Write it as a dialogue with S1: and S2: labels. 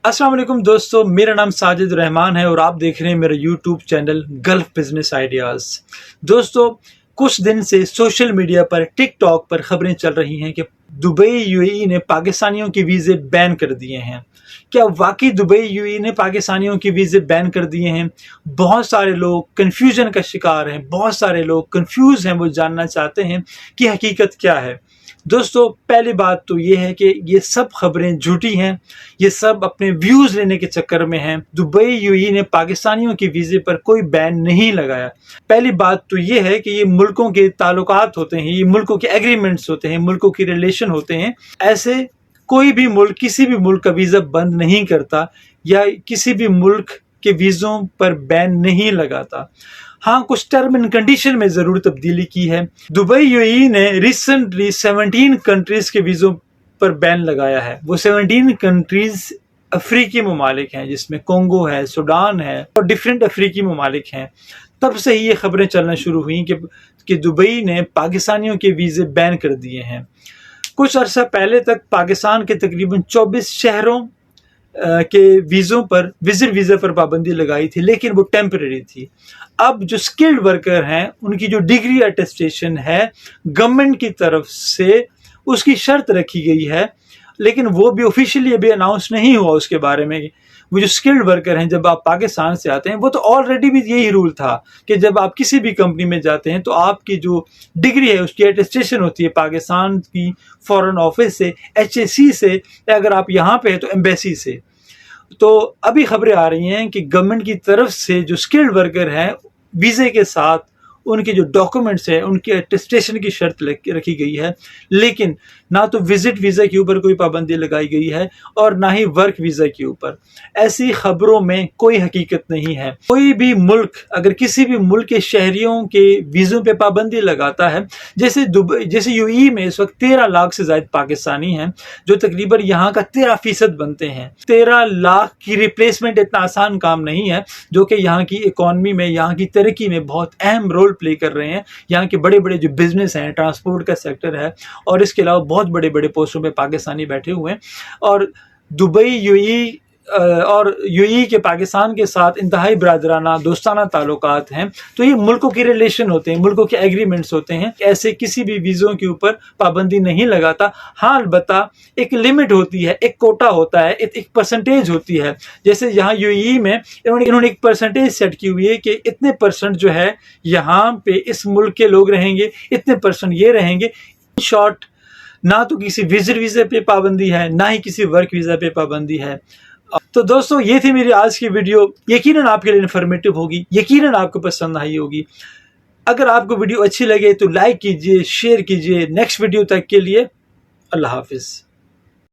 S1: अस्सलाम वालेकुम दोस्तों, मेरा नाम साजिद रहमान है और आप देख रहे हैं मेरा YouTube channel gulf business ideas. दोस्तों, कुछ दिन से सोशल मीडिया पर टिकटॉक पर खबरें चल रही हैं कि दुबई यूएई ने पाकिस्तानियों के वीज़े बैन कर दिए हैं। क्या वाकई दुबई यूएई ने पाकिस्तानियों के वीज़े बैन कर दिए हैं? बहुत सारे लोग कन्फ्यूजन का शिकार हैं, बहुत सारे लोग कन्फ्यूज़ हैं, वो जानना चाहते हैं कि हकीकत क्या है। दोस्तों, पहली बात तो ये है कि ये सब खबरें झूठी हैं, ये सब अपने व्यूज़ लेने के चक्कर में हैं। दुबई यूएई ने पाकिस्तानियों के वीज़े पर कोई बैन नहीं लगाया। पहली बात तो ये है कि ये मुल्कों के ताल्लुकात होते हैं, ये मुल्कों के एग्रीमेंट्स होते हैं, मुल्कों के रिलेशन होते हैं। ऐसे कोई भी मुल्क किसी भी मुल्क का वीज़ा बंद नहीं करता या किसी भी मुल्क के वीज़ों पर बैन नहीं लगाता। हाँ, कुछ टर्म एंड कंडीशन में ज़रूर तब्दीली की है। दुबई यूएई ने रिसेंटली 17 कंट्रीज़ के वीज़ों पर बैन लगाया है। वो 17 कंट्रीज़ अफ्रीकी ममालिक हैं, जिसमें कोंगो है, सूडान है और डिफरेंट अफ्रीकी ममालिक हैं। तब से ही ये खबरें चलना शुरू हुई कि दुबई ने पाकिस्तानियों के वीज़े बैन कर दिए हैं। कुछ अर्सा पहले तक पाकिस्तान के तकरीबन 24 शहरों के वीज़ों पर विजिट वीज़ा पर पाबंदी लगाई थी, लेकिन वो टेम्परेरी थी। अब जो स्किल्ड वर्कर हैं, उनकी जो डिग्री अटेस्टेशन है गवर्नमेंट की तरफ से, उसकी शर्त रखी गई है, लेकिन वो भी ऑफिशियली अभी अनाउंस नहीं हुआ उसके बारे में। वो जो स्किल्ड वर्कर हैं, जब आप पाकिस्तान से आते हैं, वो तो ऑलरेडी भी यही रूल था कि जब आप किसी भी कंपनी में जाते हैं तो आपकी जो डिग्री है उसकी अटेस्टेशन होती है पाकिस्तान की फॉरेन ऑफिस से, HAC से, या अगर आप यहाँ पे हैं तो एम्बेसी से। तो अभी खबरें आ रही हैं कि गवर्नमेंट की तरफ से जो स्किल्ड वर्कर हैं, वीज़े के साथ उनके जो डॉक्यूमेंट्स हैं, उनके अटेस्टेशन की शर्त रखी गई है, लेकिन ना तो विजिट वीज़ा के ऊपर कोई पाबंदी लगाई गई है और ना ही वर्क वीज़ा के ऊपर। ऐसी खबरों में कोई हकीकत नहीं है। कोई भी मुल्क अगर किसी भी मुल्क के शहरियों के वीज़ों पे पाबंदी लगाता है, जैसे यूएई में इस वक्त 13 लाख से ज़्यादा पाकिस्तानी हैं, जो तकरीबन यहाँ का 13% बनते हैं। 13 लाख की रिप्लेसमेंट इतना आसान काम नहीं है, जो कि यहाँ की इकॉनमी में, यहाँ की तरक्की में बहुत अहम रोल प्ले कर रहे हैं। यहाँ के बड़े बड़े जो बिजनेस हैं, ट्रांसपोर्ट का सेक्टर है, और इसके अलावा बहुत बड़े बड़े पोस्टों पे पाकिस्तानी बैठे हुए हैं। और दुबई यूएई के पाकिस्तान के साथ इंतहाई बरादराना दोस्ताना ताल्लुकात हैं। तो ये मुल्कों के रिलेशन होते हैं, मुल्कों के एग्रीमेंट्स होते हैं। ऐसे किसी भी वीज़ों के ऊपर पाबंदी नहीं लगाता। हाँ, अलबत्ता एक लिमिट होती है, एक कोटा होता है, एक परसेंटेज होती है। जैसे यहाँ यूएई में इन्होंने एक परसेंटेज सेट की हुई है कि इतने परसेंट जो है यहाँ पे इस मुल्क के लोग रहेंगे, इतने परसेंट ये रहेंगे। इन शॉर्ट, ना तो किसी विजिट वीज़ा पे पाबंदी है, ना ही किसी वर्क वीज़ा पे पाबंदी है। तो दोस्तों, ये थी मेरी आज की वीडियो। यकीनन आपके लिए इन्फॉर्मेटिव होगी, यकीनन आपको पसंद आई होगी। अगर आपको वीडियो अच्छी लगे तो लाइक कीजिए, शेयर कीजिए। नेक्स्ट वीडियो तक के लिए अल्लाह हाफिज़।